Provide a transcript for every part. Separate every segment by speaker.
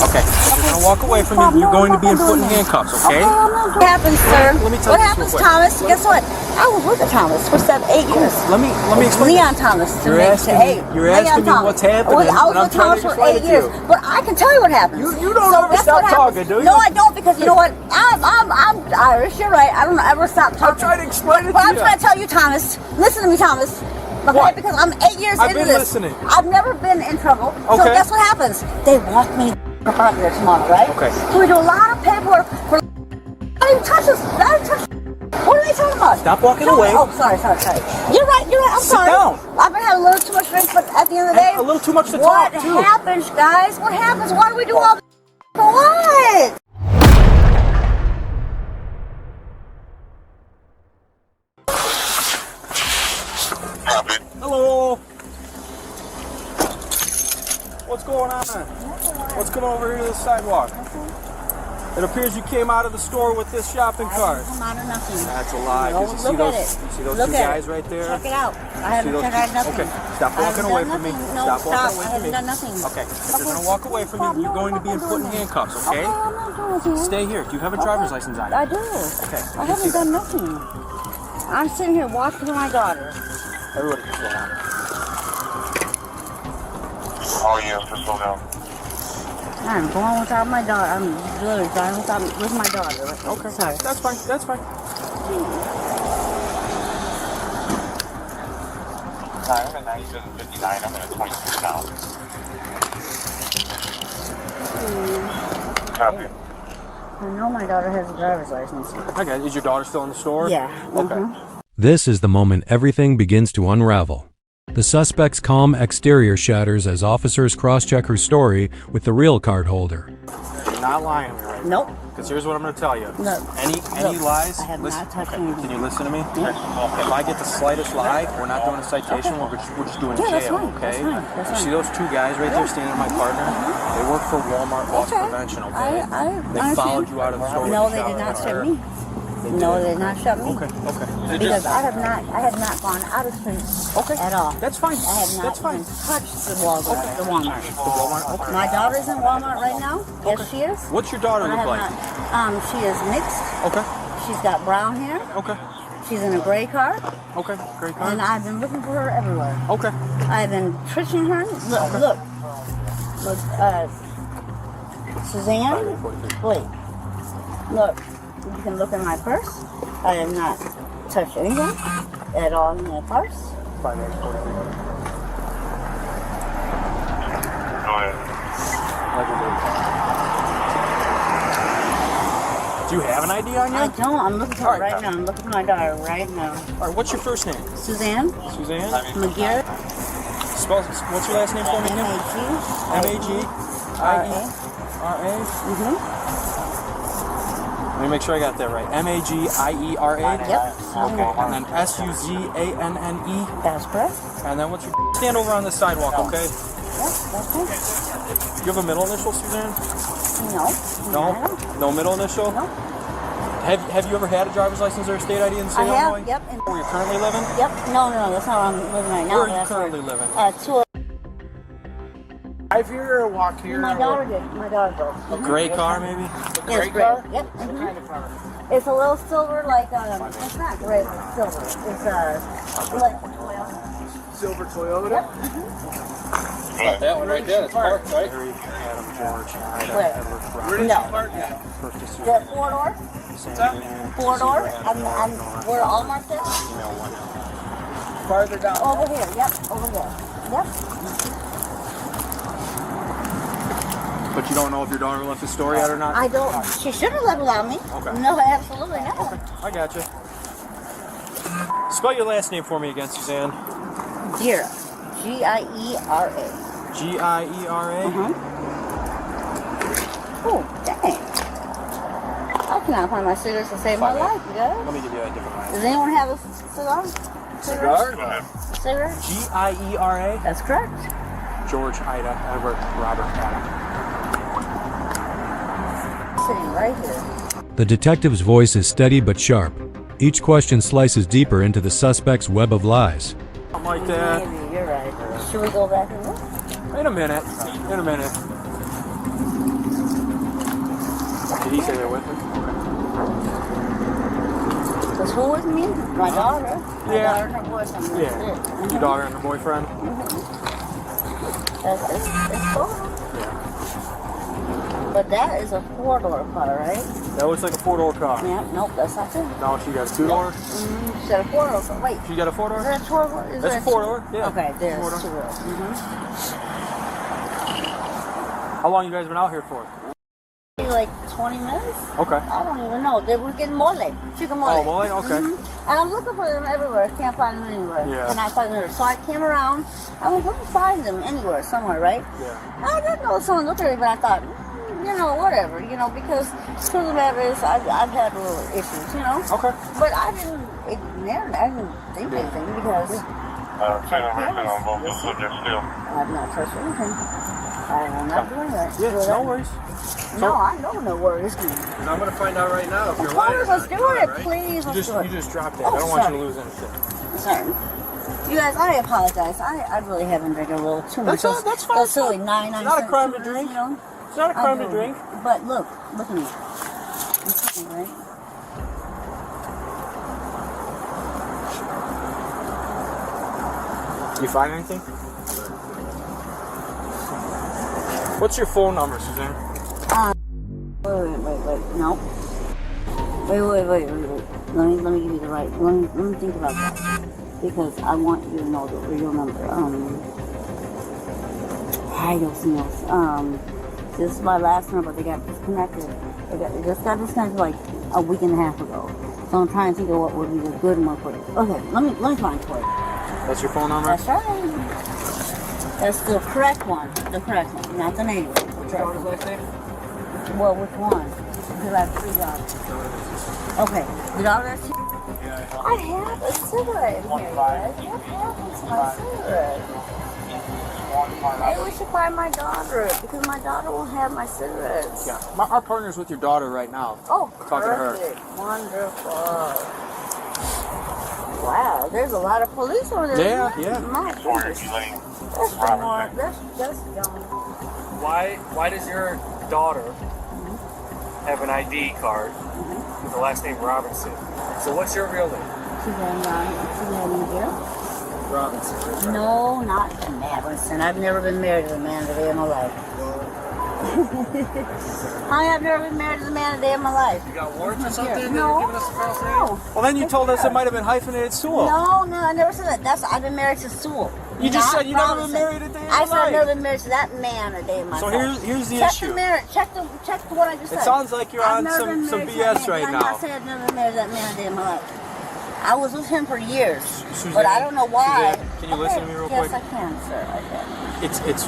Speaker 1: Okay. If you're gonna walk away from me, you're going to be put in handcuffs. Okay.
Speaker 2: What happens, sir?
Speaker 1: Let me tell
Speaker 2: what
Speaker 1: you
Speaker 2: happens,
Speaker 1: this real quick.
Speaker 2: Thomas? Guess what? I was with Thomas for 8 years.
Speaker 1: Let me explain.
Speaker 2: Leon Thomas.
Speaker 1: You're asking me what's happening,
Speaker 2: I was
Speaker 1: and I'm
Speaker 2: with Thomas
Speaker 1: trying to
Speaker 2: for 8
Speaker 1: explain it to
Speaker 2: years.
Speaker 1: you.
Speaker 2: But I can tell you what happens.
Speaker 1: You don't ever stop talking, do you?
Speaker 2: No, I don't, because you know what? I'm Irish. You're right. I don't ever stop talking.
Speaker 1: I'm trying to explain it
Speaker 2: But
Speaker 1: to
Speaker 2: I'm
Speaker 1: you.
Speaker 2: trying to tell you, Thomas. Listen to me, Thomas. Okay,
Speaker 1: What?
Speaker 2: because I'm 8 years
Speaker 1: I've
Speaker 2: into
Speaker 1: been
Speaker 2: this.
Speaker 1: listening.
Speaker 2: I've never been in trouble. So
Speaker 1: Okay.
Speaker 2: guess what happens? They walk me out here tomorrow, right?
Speaker 1: Okay.
Speaker 2: So we do a lot of paperwork for. I didn't touch this. I didn't touch. What are they talking about?
Speaker 1: Stop walking
Speaker 2: No,
Speaker 1: away.
Speaker 2: Oh, sorry. You're right. I'm
Speaker 1: Sit
Speaker 2: sorry.
Speaker 1: down.
Speaker 2: I've been having a little too much drink, but at the end of the day,
Speaker 1: A little too much to
Speaker 2: what
Speaker 1: talk, too.
Speaker 2: happens, guys? What happens? Why do we do all this? For what?
Speaker 1: Hello. What's going on? What's coming over here to the sidewalk? It appears you came out of the store with this shopping cart.
Speaker 2: I'm out of nothing.
Speaker 1: That's a lie.
Speaker 2: No,
Speaker 1: 'Cause
Speaker 2: look at it.
Speaker 1: You see those
Speaker 2: Look
Speaker 1: two
Speaker 2: at
Speaker 1: guys
Speaker 2: it.
Speaker 1: right there?
Speaker 2: Check it out. I
Speaker 1: See
Speaker 2: haven't
Speaker 1: those
Speaker 2: checked out
Speaker 1: two-
Speaker 2: nothing.
Speaker 1: Okay, stop
Speaker 2: I
Speaker 1: walking
Speaker 2: haven't
Speaker 1: away
Speaker 2: done
Speaker 1: from me.
Speaker 2: nothing. No,
Speaker 1: Stop walking
Speaker 2: stop.
Speaker 1: away
Speaker 2: I
Speaker 1: from
Speaker 2: haven't
Speaker 1: me.
Speaker 2: done nothing.
Speaker 1: Okay, if you're gonna walk away from me, you're going to be put in handcuffs. Okay?
Speaker 2: Okay, I'm not doing anything.
Speaker 1: Stay here. Do you have a driver's license on you?
Speaker 2: I do.
Speaker 1: Okay.
Speaker 2: I haven't done nothing. I'm sitting here watching my daughter.
Speaker 1: Everybody can slow down.
Speaker 3: Oh yeah, just slow down.
Speaker 2: I'm going without my daughter. I'm literally driving with my daughter.
Speaker 1: Okay.
Speaker 2: Sorry.
Speaker 1: That's fine. That's fine.
Speaker 3: I'm at 97.59. I'm at 26 now. Copy.
Speaker 2: I know my daughter has a driver's license.
Speaker 1: Okay. Is your daughter still in the store?
Speaker 2: Yeah.
Speaker 1: Okay.
Speaker 4: This is the moment everything begins to unravel. The suspect's calm exterior shatters as officers cross-check her story with the real card holder.
Speaker 1: You're not lying to me right
Speaker 2: Nope.
Speaker 1: Because here's what I'm going to tell you.
Speaker 2: No.
Speaker 1: Any
Speaker 2: Look,
Speaker 1: lies?
Speaker 2: I have
Speaker 1: listen,
Speaker 2: not touched
Speaker 1: okay.
Speaker 2: anything.
Speaker 1: Can you listen to me? If I get the slightest lie, we're not doing a citation. We're just doing
Speaker 2: Yeah, that's
Speaker 1: jail.
Speaker 2: fine,
Speaker 1: Okay.
Speaker 2: that's fine, that's
Speaker 1: You
Speaker 2: fine.
Speaker 1: see those two guys right there standing with my partner? They work for Walmart loss
Speaker 2: Okay.
Speaker 1: prevention. Okay.
Speaker 2: I
Speaker 1: they
Speaker 2: understand.
Speaker 1: followed you out of the store.
Speaker 2: No,
Speaker 1: with
Speaker 2: they
Speaker 1: the
Speaker 2: did not
Speaker 1: shopping
Speaker 2: shut
Speaker 1: cart.
Speaker 2: me. No, they did not shut me.
Speaker 1: Okay. Okay.
Speaker 2: Because I have not gone out of street
Speaker 1: Okay.
Speaker 2: at all.
Speaker 1: That's fine.
Speaker 2: I have not
Speaker 1: That's fine.
Speaker 2: even touched the Walmart. The Walmart.
Speaker 1: The Walmart. Okay.
Speaker 2: My daughter's in Walmart right now. Yes, she is.
Speaker 1: What's your daughter
Speaker 2: I
Speaker 1: look
Speaker 2: have
Speaker 1: like?
Speaker 2: not. She is mixed.
Speaker 1: Okay.
Speaker 2: She's got brown hair.
Speaker 1: Okay.
Speaker 2: She's in a gray car,
Speaker 1: Okay. Great car.
Speaker 2: and I've been looking for her everywhere.
Speaker 1: Okay.
Speaker 2: I've been triching her. Look. Suzanne. Wait. Look. You can look in my purse. I have not touched anything at all in my purse.
Speaker 1: 5843.
Speaker 3: Go ahead.
Speaker 1: Do you have an ID on you?
Speaker 2: I don't. I'm looking for
Speaker 1: All
Speaker 2: it
Speaker 1: right.
Speaker 2: right now. I'm looking for my daughter right now.
Speaker 1: All right. What's your first name?
Speaker 2: Suzanne
Speaker 1: Suzanne.
Speaker 2: McGarrett.
Speaker 1: Spell. What's your last name for me again? M-A-G-I-E-R-A. Let me make sure I got that right. M-A-G-I-E-R-A.
Speaker 2: Yep.
Speaker 1: Okay. And then S-U-Z-A-N-N-E.
Speaker 2: That's correct.
Speaker 1: And then what's your stand over on the sidewalk? Okay.
Speaker 2: Yep. That's it.
Speaker 1: Do you have a middle initial, Suzanne?
Speaker 2: No.
Speaker 1: No. No middle initial.
Speaker 2: No.
Speaker 1: Have you ever had a driver's license or a state ID in the state
Speaker 2: I
Speaker 1: of
Speaker 2: have.
Speaker 1: Illinois?
Speaker 2: Yep. And,
Speaker 1: Where you're currently living?
Speaker 2: yep. No. That's not where I'm living right now.
Speaker 1: Where are you
Speaker 2: That's
Speaker 1: currently living?
Speaker 3: Drive here or walk here?
Speaker 2: My daughter did. My daughter did.
Speaker 1: A gray car, maybe?
Speaker 2: It's gray. Yep. It's a little silver, like it's not gray, it's silver. It's like
Speaker 3: Silver Toyota?
Speaker 2: Yep.
Speaker 5: That one right there, that's parked, right?
Speaker 1: Adam, George, Ida,
Speaker 2: Where?
Speaker 1: Edward,
Speaker 3: Where did
Speaker 2: No.
Speaker 3: you park at?
Speaker 2: The 4-door. 4-door. And where all marked is?
Speaker 3: Farther down.
Speaker 2: Over here. Yep. Over here. Yep.
Speaker 1: But you don't know if your daughter left the store yet or not?
Speaker 2: I don't. She should have left without me.
Speaker 1: Okay.
Speaker 2: No, absolutely not.
Speaker 1: Okay, I got you. Spell your last name for me again, Suzanne.
Speaker 2: Gira. G-I-E-R-A.
Speaker 1: G-I-E-R-A?
Speaker 2: Oh, dang. I cannot find my cigarettes to save my life, you guys.
Speaker 1: Let me give you a different line.
Speaker 2: Does anyone have a cigar?
Speaker 3: Cigar? Go ahead.
Speaker 2: Cigarette?
Speaker 1: G-I-E-R-A?
Speaker 2: That's correct.
Speaker 1: George, Ida, Edward, Robert, Adam.
Speaker 2: Sitting right here.
Speaker 4: The detective's voice is steady but sharp. Each question slices deeper into the suspect's web of lies.
Speaker 1: Something like that.
Speaker 2: Maybe you're right. Should we go back and look?
Speaker 1: In a minute. In a minute. he say they're with her?
Speaker 2: Was who with me? My daughter. My daughter and her boyfriend. That's
Speaker 1: Yeah.
Speaker 2: it.
Speaker 1: Your daughter and her boyfriend?
Speaker 2: That's it. It's cool.
Speaker 1: Yeah.
Speaker 2: But that is a 4-door car, right?
Speaker 1: That looks like a 4-door car.
Speaker 2: Yeah, nope, that's not it.
Speaker 1: No, she got a 2-door?
Speaker 2: Mm-hmm. She got a 4-door car. Wait.
Speaker 1: She got a 4-door?
Speaker 2: Is that a 4-door?
Speaker 1: That's a 4-door, yeah.
Speaker 2: Okay, there's
Speaker 1: 4-door.
Speaker 2: 2 doors.
Speaker 1: How long you guys been out here for?
Speaker 2: Like 20 minutes?
Speaker 1: Okay.
Speaker 2: I don't even know. They were getting mole. Chicken mole.
Speaker 1: Oh, mole? Okay.
Speaker 2: And I'm looking for them everywhere. Can't find them anywhere.
Speaker 1: Yeah.
Speaker 2: Cannot find them anywhere. So I came around. I was looking to find them anywhere, somewhere, right?
Speaker 1: Yeah.
Speaker 2: I didn't know someone looked at me, but I thought, whatever, because truth of the matter is I've had little issues,
Speaker 1: Okay.
Speaker 2: But I didn't think anything because
Speaker 3: Listen on both the subjects still.
Speaker 2: I've not touched anything. I'm not doing that.
Speaker 1: Yeah, no worries.
Speaker 2: No, I know no worries.
Speaker 1: And I'm going to find out right now if
Speaker 2: Of
Speaker 1: you're lying.
Speaker 2: course, let's do it. Please, let's do it.
Speaker 1: You just dropped that.
Speaker 2: Oh,
Speaker 1: I don't want you
Speaker 2: sorry.
Speaker 1: to lose anything.
Speaker 2: Sorry. You guys, I apologize. I really haven't drank a little too much.
Speaker 1: That's fine.
Speaker 2: That's silly. 99
Speaker 1: It's not a
Speaker 2: cents,
Speaker 1: crime to drink. It's not a crime to drink.
Speaker 2: But look at me. Right?
Speaker 1: You find anything? What's your phone number, Suzanne?
Speaker 2: Wait. No. Wait. Let me give you the right. Let me think about that because I want you to know the real number. Hi, those meals. This is my last number. They got disconnected. They just got disconnected like a week and a half ago. So I'm trying to think of what would be the good one for it. Okay, let me find it for you.
Speaker 1: That's your phone number?
Speaker 2: That's right. That's the correct one. The correct one, not the native one.
Speaker 1: What's your daughter's last name?
Speaker 2: Well, which one? Because I have 3 daughters. Okay, the daughter that's here.
Speaker 1: Yeah.
Speaker 2: I have a cigarette in here, guys. What happened to my cigarette? Maybe we should find my daughter because my daughter will have my cigarettes.
Speaker 1: Yeah. Our partner's with your daughter right now.
Speaker 2: Oh,
Speaker 1: Talking to her.
Speaker 2: perfect. Wonderful. Wow, there's a lot of police over there.
Speaker 1: Yeah,
Speaker 2: isn't there?
Speaker 1: yeah.
Speaker 2: My goodness. That's young.
Speaker 5: Why does your daughter have an ID card with the last name Robinson? So what's your real name?
Speaker 2: Suzanne here?
Speaker 1: Robinson.
Speaker 2: No, not Madison. I've never been married to a man a day in my life. I have never been married to a man a day in my life.
Speaker 5: You got warrants or something?
Speaker 2: No.
Speaker 5: Giving us a false name?
Speaker 2: No.
Speaker 1: Well, then you told us it might have been hyphenated Sewell.
Speaker 2: No, I never said that. I've been married to Sewell.
Speaker 1: You just
Speaker 2: not
Speaker 1: said you never been
Speaker 2: Robinson.
Speaker 1: married a day in
Speaker 2: I
Speaker 1: your
Speaker 2: said I've
Speaker 1: life.
Speaker 2: never been married to that man a day in my
Speaker 1: So
Speaker 2: life.
Speaker 1: here's the
Speaker 2: check
Speaker 1: issue.
Speaker 2: The marriage. Check the what I just said.
Speaker 1: It sounds like you're
Speaker 2: I've
Speaker 1: on
Speaker 2: never been
Speaker 1: some
Speaker 2: married to that
Speaker 1: BS
Speaker 2: man.
Speaker 1: right
Speaker 2: I'm
Speaker 1: now.
Speaker 2: not saying I've never been married to that man a day in my life. I was with him for years,
Speaker 1: Suzanne,
Speaker 2: but I don't know why.
Speaker 1: Suzanne, can you listen to me real
Speaker 2: yes,
Speaker 1: quick?
Speaker 2: Yes, I can, sir. I can.
Speaker 1: It's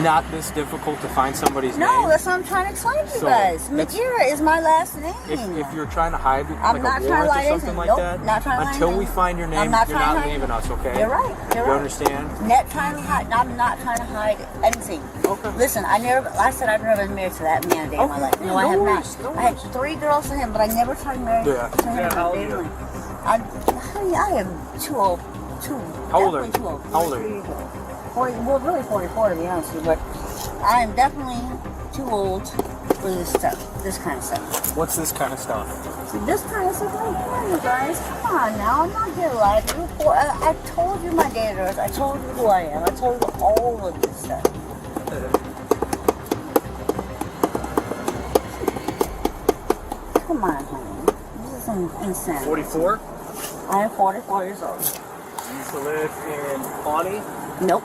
Speaker 1: not this difficult to find somebody's
Speaker 2: No,
Speaker 1: name.
Speaker 2: that's what I'm trying to explain to you
Speaker 1: So,
Speaker 2: guys.
Speaker 1: that's-
Speaker 2: Magira is my last name.
Speaker 1: If you're trying to hide
Speaker 2: I'm
Speaker 1: like
Speaker 2: not
Speaker 1: a
Speaker 2: trying to
Speaker 1: warrant
Speaker 2: lie
Speaker 1: or something
Speaker 2: anything.
Speaker 1: like
Speaker 2: Nope,
Speaker 1: that,
Speaker 2: not trying to lie
Speaker 1: until we
Speaker 2: anything.
Speaker 1: find your name,
Speaker 2: I'm not
Speaker 1: you're
Speaker 2: trying
Speaker 1: not
Speaker 2: to hide
Speaker 1: leaving us, okay?
Speaker 2: You're right. You're
Speaker 1: You
Speaker 2: right.
Speaker 1: understand?
Speaker 2: Not trying to hide. I'm not trying to hide anything.
Speaker 1: Okay.
Speaker 2: Listen, I said I've never been married to that man a day in my
Speaker 1: Okay,
Speaker 2: life.
Speaker 1: yeah,
Speaker 2: No,
Speaker 1: no
Speaker 2: I have
Speaker 1: worries,
Speaker 2: not.
Speaker 1: no
Speaker 2: I had 3 girls to him, but I never tried to marry
Speaker 1: Yeah.
Speaker 2: to him.
Speaker 5: Yeah, how old are you?
Speaker 2: Honey, I am too old.
Speaker 1: How old are you?
Speaker 2: Definitely too old.
Speaker 1: How old are you?
Speaker 2: 40, well, really 44 to be honest with you, but I am definitely too old for this stuff, this kind of stuff.
Speaker 1: What's this kind of stuff?
Speaker 2: See, this kind of stuff, come on, you guys, come on now, I'm not here to lie to you. I told you my date address, I told you who I am, I told you all of this stuff. Come on, honey, this is insane.
Speaker 5: 44?
Speaker 2: I am 44 years old.
Speaker 5: You used to live in Pawnee,
Speaker 2: Nope,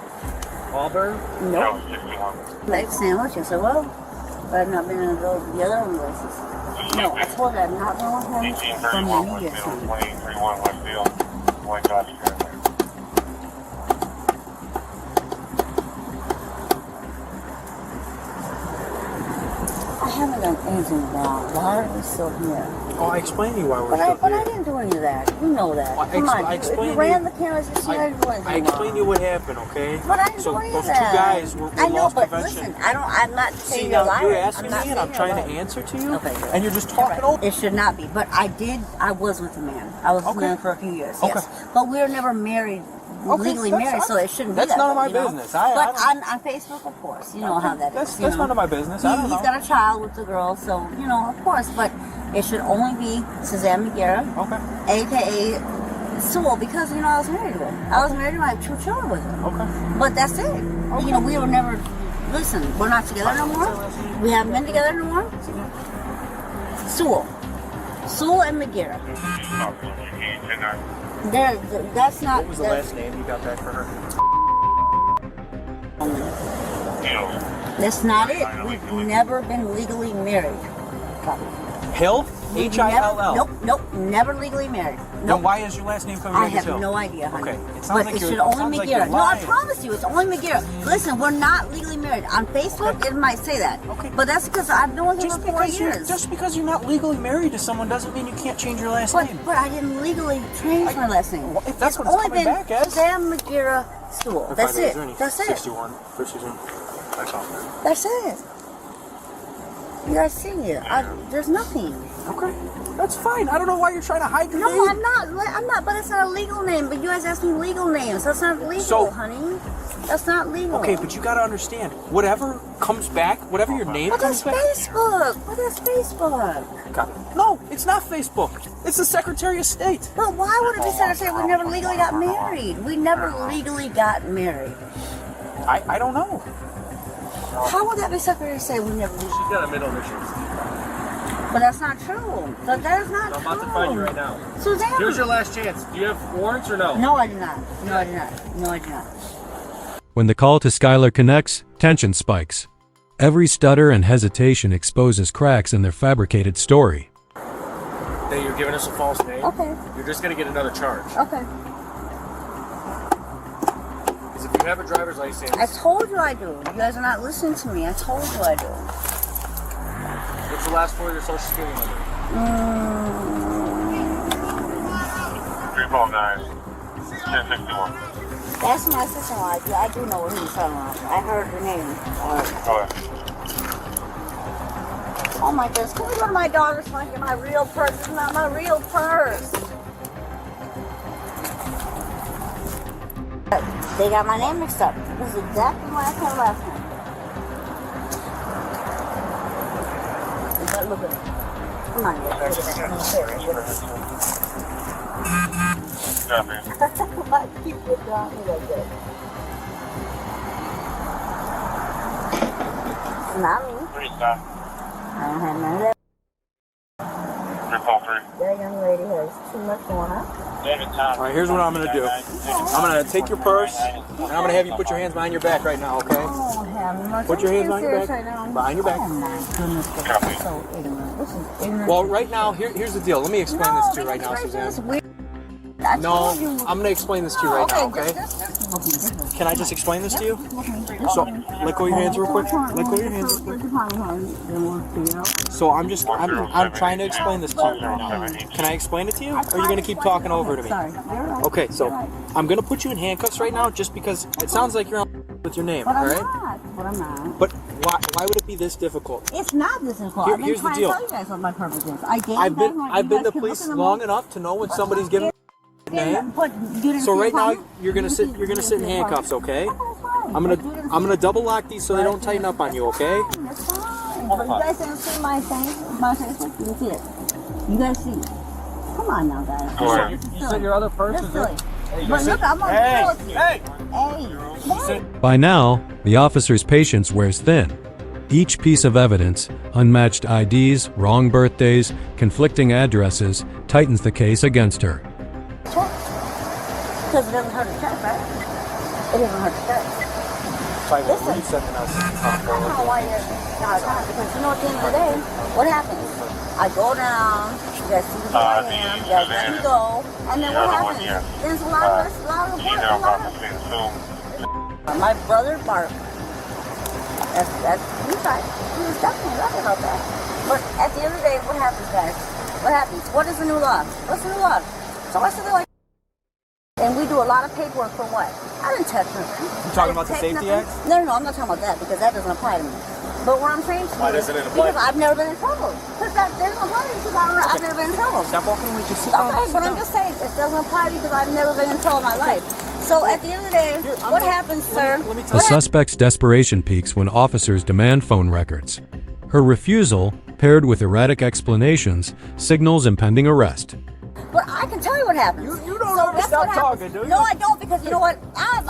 Speaker 3: No,
Speaker 5: Auburn?
Speaker 2: nope.
Speaker 3: 61.
Speaker 2: Like sandwich, I said, well, but I've not been in the other places. No, I told her I've not been with him for
Speaker 3: 1831
Speaker 2: many years.
Speaker 3: Westfield, 2831 Westfield, White Dodge Caravan.
Speaker 2: I haven't done anything wrong. Why are we still here?
Speaker 1: Oh, I explained to you why we're
Speaker 2: But I
Speaker 1: still here.
Speaker 2: didn't do any of that. You know that.
Speaker 1: Well,
Speaker 2: Come on.
Speaker 1: I
Speaker 2: If
Speaker 1: explained
Speaker 2: you
Speaker 1: to
Speaker 2: ran
Speaker 1: you-
Speaker 2: the cameras, you see I didn't do anything
Speaker 1: I explained to
Speaker 2: wrong.
Speaker 1: you what happened, okay?
Speaker 2: But I didn't
Speaker 1: So
Speaker 2: do any
Speaker 1: those
Speaker 2: of
Speaker 1: two
Speaker 2: that.
Speaker 1: guys were
Speaker 2: I know,
Speaker 1: lost
Speaker 2: but
Speaker 1: prevention.
Speaker 2: listen, I'm not
Speaker 1: See,
Speaker 2: saying you're
Speaker 1: now
Speaker 2: lying.
Speaker 1: you're asking
Speaker 2: I'm not
Speaker 1: me and I'm
Speaker 2: saying
Speaker 1: trying
Speaker 2: you're
Speaker 1: to
Speaker 2: lying.
Speaker 1: answer to you,
Speaker 2: Okay, good.
Speaker 1: and you're just
Speaker 2: You're
Speaker 1: talking
Speaker 2: right.
Speaker 1: over.
Speaker 2: It should not be, but I was with a man. I was with a
Speaker 1: Okay.
Speaker 2: man for a few years,
Speaker 1: Okay.
Speaker 2: yes. But we were never married legally married, so it shouldn't be
Speaker 1: that's
Speaker 2: that
Speaker 1: none of
Speaker 2: way,
Speaker 1: my
Speaker 2: you know?
Speaker 1: business.
Speaker 2: But on Facebook, of course, you know how that
Speaker 1: That's
Speaker 2: is.
Speaker 1: that's none of my business. I don't
Speaker 2: He's
Speaker 1: know.
Speaker 2: got a child with the girl, so, you know, of course, but it should only be Suzanne McGarrett,
Speaker 1: Okay.
Speaker 2: a.k.a. Sewell, because, you know, I was married to her. I was married to her, I have 2 children with her.
Speaker 1: Okay.
Speaker 2: But that's it. You know, we were never, listen, we're not together no more. We haven't been together no more. Sewell. Sewell and McGarrett. That's not.
Speaker 1: What was the last name you got back for her?
Speaker 2: That's not it. We've never been legally married.
Speaker 1: Hill?
Speaker 2: We've
Speaker 1: H-I-L-L.
Speaker 2: Nope, never legally married.
Speaker 1: Then
Speaker 2: Nope.
Speaker 1: why is your last name coming
Speaker 2: I
Speaker 1: back as
Speaker 2: have
Speaker 1: Hill?
Speaker 2: no idea, honey.
Speaker 1: Okay. It sounds
Speaker 2: But
Speaker 1: like
Speaker 2: it
Speaker 1: you're-
Speaker 2: should
Speaker 1: it
Speaker 2: only
Speaker 1: sounds like you're
Speaker 2: McGarrett. No, I
Speaker 1: lying.
Speaker 2: promise you, it's only McGarrett. Listen, we're not legally married. On Facebook, it might say that.
Speaker 1: Okay.
Speaker 2: But that's because I've known him for 4 years.
Speaker 1: Just because you're not legally married to someone doesn't mean you can't change your last name.
Speaker 2: But I didn't legally change my last name.
Speaker 1: Well, if that's what it's
Speaker 2: only
Speaker 1: coming
Speaker 2: been
Speaker 1: back as.
Speaker 2: Sam McGarrett Stool. That's it. That's it.
Speaker 1: 61, 61. That's all.
Speaker 2: That's it. You guys see it. There's nothing.
Speaker 1: Okay. That's fine. I don't know why you're trying to hide your
Speaker 2: No,
Speaker 1: name.
Speaker 2: I'm not. But it's not a legal name. But you guys asked me legal names. That's not legal,
Speaker 1: So-
Speaker 2: honey. That's not legal.
Speaker 1: Okay, but you gotta understand. Whatever comes back, whatever your name
Speaker 2: But
Speaker 1: comes
Speaker 2: that's
Speaker 1: back.
Speaker 2: Facebook. But that's Facebook.
Speaker 1: Got it. No, it's not Facebook. It's the Secretary of State.
Speaker 2: But why would it be Secretary? We never legally got married. We never legally got married.
Speaker 1: I don't know.
Speaker 2: How would that be Secretary of State? We never legally.
Speaker 5: She's got a middle initial.
Speaker 2: But that's not true. That is not
Speaker 5: I'm
Speaker 2: true.
Speaker 5: about to find you right now.
Speaker 2: Suzanne.
Speaker 5: Here's your last chance. Do you have warrants or no?
Speaker 2: No, I do not. No, I do not. No, I do not.
Speaker 4: When the call to Skylar connects, tension spikes. Every stutter and hesitation exposes cracks in their fabricated story.
Speaker 5: That you're giving us a false name.
Speaker 2: Okay.
Speaker 5: You're just gonna get another charge.
Speaker 2: Okay.
Speaker 5: Because if you have a driver's license,
Speaker 2: I told you I do. You guys are not listening to me. I told you I do.
Speaker 5: what's the last 4 of your social security number?
Speaker 3: 349 1061.
Speaker 2: That's my sister-in-law. I do know what he's talking about. I heard her name.
Speaker 3: Go ahead.
Speaker 2: Oh my goodness. Can we go to my daughter's so I can get my real purse? It's not my real purse. They got my name mixed up. This is exactly what I said last time. But look at it. Come on, why keep it down like that? Not me. I don't have none of that.
Speaker 3: 343.
Speaker 2: That young lady has too much going on.
Speaker 1: All right, here's what I'm gonna do. I'm gonna take your purse, and I'm gonna have you put your hands behind your back right now, okay?
Speaker 2: Oh, have mercy.
Speaker 1: Put your hands behind your
Speaker 2: Serious
Speaker 1: back.
Speaker 2: right now?
Speaker 1: Behind your back.
Speaker 2: Oh my goodness, this is so ignorant. This is ignorant.
Speaker 1: Well, right now, here's the deal. Let me explain this to you right now, Suzanne. No, I'm gonna explain this to you right now, okay? Can I just explain this to you? So, let go of your hands real quick. Let go of your hands real quick. So I'm trying to explain this to you right now. Can I explain it to you? Or are you gonna keep talking over to me?
Speaker 2: Sorry.
Speaker 1: Okay, so I'm gonna put you in handcuffs right now just because it sounds like you're on with your name,
Speaker 2: But I'm
Speaker 1: alright?
Speaker 2: not. But I'm not.
Speaker 1: But why would it be this difficult?
Speaker 2: It's not this difficult.
Speaker 1: Here-
Speaker 2: I've been
Speaker 1: here's the
Speaker 2: trying
Speaker 1: deal.
Speaker 2: to tell you guys what my purpose is. I gave
Speaker 1: I've
Speaker 2: you guys
Speaker 1: been
Speaker 2: one.
Speaker 1: I've
Speaker 2: You
Speaker 1: been
Speaker 2: guys
Speaker 1: the
Speaker 2: can
Speaker 1: police
Speaker 2: look in the
Speaker 1: long
Speaker 2: mall.
Speaker 1: enough to know when somebody's giving name.
Speaker 2: But you didn't
Speaker 1: So
Speaker 2: see
Speaker 1: right
Speaker 2: the
Speaker 1: now
Speaker 2: apartment?
Speaker 1: you're gonna sit in handcuffs, okay? I'm gonna double lock these so they don't tighten up on you, okay?
Speaker 2: That's fine. But you guys didn't see my thing, my Facebook. You didn't see it. You guys see it. Come on now, guys.
Speaker 3: Go ahead.
Speaker 5: You said your other purse
Speaker 2: That's
Speaker 5: was
Speaker 2: silly.
Speaker 5: in.
Speaker 2: But look, I'm on the
Speaker 5: Hey!
Speaker 2: Hey.
Speaker 4: By now, the officer's patience wears thin. Each piece of evidence, unmatched IDs, wrong birthdays, conflicting addresses, tightens the case against her.
Speaker 2: Because it doesn't hurt to check, right? It doesn't hurt to check.
Speaker 1: What are you sending us?
Speaker 2: I don't know why you're not because you know at the end of the day, what happens? I go down, you guys see who I am, you guys let me go, and then what happens? There's a lot of My brother Bart. That's he's right. He was definitely right about that. But at the end of the day, what happens, guys? What happens? What is the new law? What's the new law? So I said like, and we do a lot of paperwork for what? I didn't touch nothing.
Speaker 1: You talking about the Safety Act?
Speaker 2: No, I'm not talking about that because that doesn't apply to me. But what I'm saying to you
Speaker 5: Why
Speaker 2: is
Speaker 5: doesn't it apply?
Speaker 2: because I've never been in trouble. Because that doesn't apply to me because I've never been in trouble.
Speaker 1: Stop walking with your sit down.
Speaker 2: Okay, but I'm just saying it doesn't apply to me because I've never been in trouble in my life. So at the end of the day, what happens, sir?
Speaker 4: The suspect's desperation peaks when officers demand phone records. Her refusal, paired with erratic explanations, signals impending arrest.
Speaker 2: But I can tell you what happens.
Speaker 1: You don't ever stop talking, do you?
Speaker 2: No, I don't, because you know what? I'm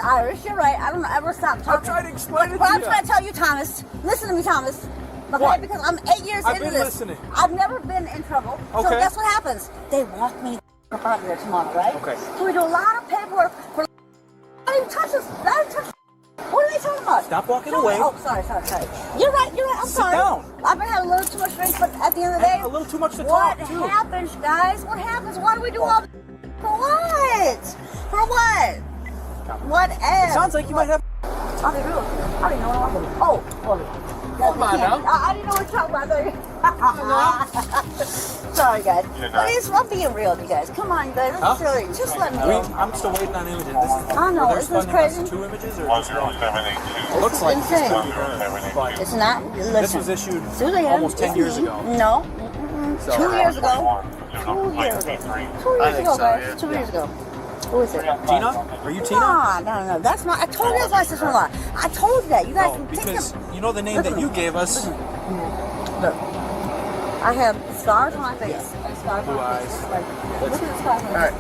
Speaker 2: Irish. You're right. I don't ever stop talking.
Speaker 1: I'm trying to explain it to
Speaker 2: But I'm
Speaker 1: you.
Speaker 2: trying to tell you, Thomas. Listen to me, Thomas. Okay,
Speaker 1: What?
Speaker 2: because I'm 8 years
Speaker 1: I've
Speaker 2: into
Speaker 1: been
Speaker 2: this.
Speaker 1: listening.
Speaker 2: I've never been in trouble. So
Speaker 1: Okay.
Speaker 2: guess what happens? They walk me up out of there tomorrow, right?
Speaker 1: Okay.
Speaker 2: So we do a lot of paperwork for. I didn't touch this. I didn't touch. What are they talking about?
Speaker 1: Stop walking
Speaker 2: No,
Speaker 1: away.
Speaker 2: Oh, sorry. You're right. I'm
Speaker 1: Sit
Speaker 2: sorry.
Speaker 1: down.
Speaker 2: I've been having a little too much drink, but at the end of the day,
Speaker 1: A little too much to
Speaker 2: what
Speaker 1: talk, too.
Speaker 2: happens, guys? What happens? Why do we do all? For what? For what? What else?
Speaker 1: It sounds like you might have.
Speaker 2: I'll be real. I didn't know what I was doing. Oh, hold on.
Speaker 1: Come on now.
Speaker 2: I didn't know what you're talking about. Sorry, guys. Please, I'm being real, you guys. Come on, you guys. This is silly. Just let me go.
Speaker 1: I'm still waiting on images. This is.
Speaker 2: I know,
Speaker 1: Were they
Speaker 2: isn't this
Speaker 1: spending less than
Speaker 2: crazy?
Speaker 1: 2 images or?
Speaker 3: 10782.
Speaker 1: It looks like
Speaker 2: insane.
Speaker 1: it's but
Speaker 2: It's not. Listen.
Speaker 1: this was issued
Speaker 2: Suzanne,
Speaker 1: almost 10
Speaker 2: it's
Speaker 1: years
Speaker 2: me.
Speaker 1: ago.
Speaker 2: No.
Speaker 1: So-
Speaker 2: 2 years ago. 2 years ago. 2 years ago, guys. 2 years ago. Who is it?
Speaker 1: Tina? Are you Tina?
Speaker 2: No. That's not. I told you that's my sister-in-law. I told you that. You guys
Speaker 1: No,
Speaker 2: take
Speaker 1: because
Speaker 2: them.
Speaker 1: you know the name that you gave us.
Speaker 2: Look, I have scars on my face. Scars on
Speaker 1: Blue
Speaker 2: my
Speaker 1: eyes.
Speaker 2: face. Like, look at the scars on my face.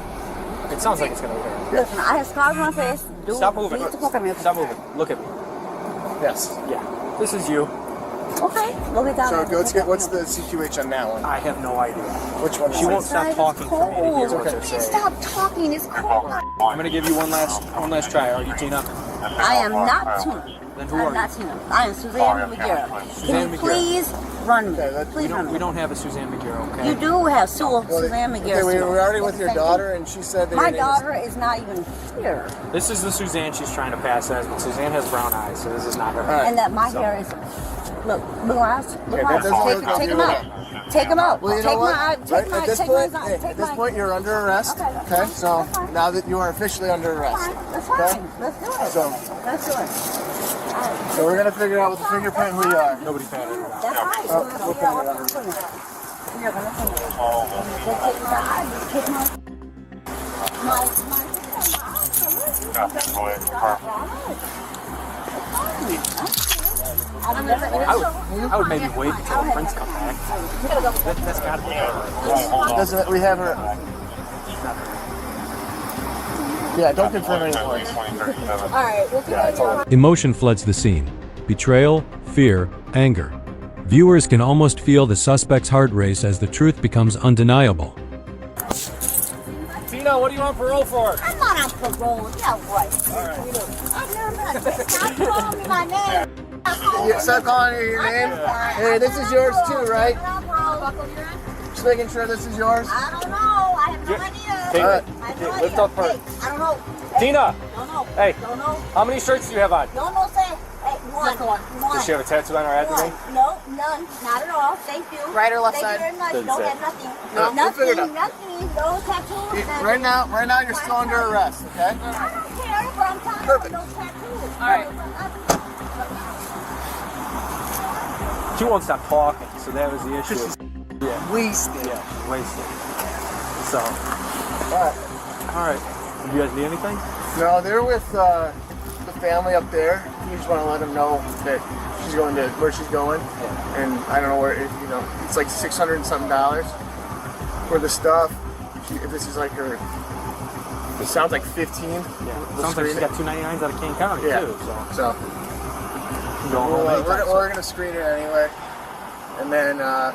Speaker 1: It sounds like it's gonna hurt.
Speaker 2: Listen, I have scars on my face.
Speaker 1: Stop moving.
Speaker 2: Please look at me.
Speaker 1: Stop moving. Look at me. Yes. Yeah. This is you.
Speaker 2: Okay. Look at that.
Speaker 6: So what's the situation now?
Speaker 1: I have no idea.
Speaker 6: Which one?
Speaker 1: She won't stop talking for me to hear what they're
Speaker 2: Just
Speaker 1: saying.
Speaker 2: stop talking. It's cold.
Speaker 1: I'm gonna give you one last try. Are you Tina?
Speaker 2: I am not Tina.
Speaker 1: Then who
Speaker 2: I'm
Speaker 1: are you?
Speaker 2: not Tina. I am Suzanne McGarrett. Can
Speaker 1: Suzanne
Speaker 2: you
Speaker 1: McGarrett.
Speaker 2: please run me? Please run
Speaker 1: We
Speaker 2: me.
Speaker 1: don't have a Suzanne McGarrett, okay?
Speaker 2: You do have Suzanne
Speaker 6: Okay,
Speaker 2: McGarrett.
Speaker 6: we were already with your
Speaker 2: Same thing.
Speaker 6: daughter, and she said that
Speaker 2: My
Speaker 6: your name is-
Speaker 2: daughter is not even here.
Speaker 1: This is the Suzanne she's trying to pass as, but Suzanne has brown eyes, so this is not her.
Speaker 6: right.
Speaker 2: And that my hair is. Look my eyes. Look
Speaker 6: Okay,
Speaker 2: my eyes.
Speaker 6: that doesn't look
Speaker 2: Take
Speaker 6: good.
Speaker 2: them out. Take them out.
Speaker 6: Well, you
Speaker 2: Take
Speaker 6: know what?
Speaker 2: my eye.
Speaker 6: Right,
Speaker 2: Take my.
Speaker 6: at this
Speaker 2: Take
Speaker 6: point,
Speaker 2: mine.
Speaker 6: hey,
Speaker 2: Take
Speaker 6: at this
Speaker 2: mine.
Speaker 6: point, you're under arrest.
Speaker 2: Okay, that's
Speaker 6: Okay,
Speaker 2: fine.
Speaker 6: so
Speaker 2: That's fine.
Speaker 6: now that you are officially under arrest,
Speaker 2: That's
Speaker 6: okay?
Speaker 2: fine. Let's do it.
Speaker 6: So-
Speaker 2: Let's do it.
Speaker 6: So we're gonna figure out with the fingerprint who you are.
Speaker 1: Nobody patted her out.
Speaker 2: That's fine.
Speaker 6: Oh, we'll
Speaker 2: Yeah,
Speaker 6: find it
Speaker 2: we're
Speaker 6: out.
Speaker 2: gonna You're gonna finish. Just take my eye. Just take
Speaker 1: I would maybe wait until the prince comes back. That's gotta be her.
Speaker 6: Doesn't we have her? Yeah, don't confirm anymore.
Speaker 2: Alright, we'll figure it out.
Speaker 4: Emotion floods the scene. Betrayal, fear, anger. Viewers can almost feel the suspect's heart race as the truth becomes undeniable.
Speaker 1: Tina, what do you want parole for?
Speaker 2: I'm not on parole. Yeah, right. I've never been on parole. Stop calling me my name.
Speaker 6: Yeah, stop calling her your name. Hey, this is yours too, right? Just making sure this is yours.
Speaker 2: I don't know. I have no idea.
Speaker 1: Take
Speaker 6: Alright.
Speaker 2: I have no
Speaker 1: lift
Speaker 2: idea.
Speaker 1: up her.
Speaker 2: Hey, I don't know. Hey,
Speaker 1: Tina!
Speaker 2: Don't know.
Speaker 1: Hey.
Speaker 2: Don't know.
Speaker 1: How many shirts do you have on?
Speaker 2: Don't know. Say. Hey, one. One.
Speaker 1: Does she have a tattoo on her abdomen?
Speaker 2: One. No, none. Not at all. Thank you.
Speaker 6: Right or left
Speaker 2: Thank
Speaker 6: side?
Speaker 2: you very much.
Speaker 1: Doesn't
Speaker 2: No,
Speaker 1: say.
Speaker 2: have nothing.
Speaker 6: No, we'll figure it out.
Speaker 2: Nothing. No tattoos. nothing.
Speaker 6: Right now you're still under arrest, okay?
Speaker 2: I don't care, but I'm telling
Speaker 6: Perfect.
Speaker 2: you, no tattoos.
Speaker 6: All right.
Speaker 1: She won't stop talking, so that was the issue. Yeah.
Speaker 6: Wasted.
Speaker 1: Yeah, wasted. So,
Speaker 6: Alright.
Speaker 1: alright. Do you guys need anything?
Speaker 6: No, they're with the family up there. You just want to let them know that she's going to where she's going, and I don't know where. It's like $600 and something for the stuff. If this is like her, it sounds like 15.
Speaker 1: Yeah.
Speaker 6: We'll
Speaker 1: Sounds like she's
Speaker 6: screen
Speaker 1: got 299s out of King County,
Speaker 6: Yeah.
Speaker 1: too. So,
Speaker 6: So
Speaker 1: go home anytime soon.
Speaker 6: we're gonna screen it anyway, and then yeah,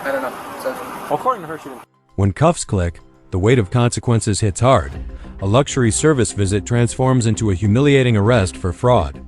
Speaker 6: I don't know. So
Speaker 1: According to her, she didn't.
Speaker 4: When cuffs click, the weight of consequences hits hard. A luxury service visit transforms into a humiliating arrest for fraud.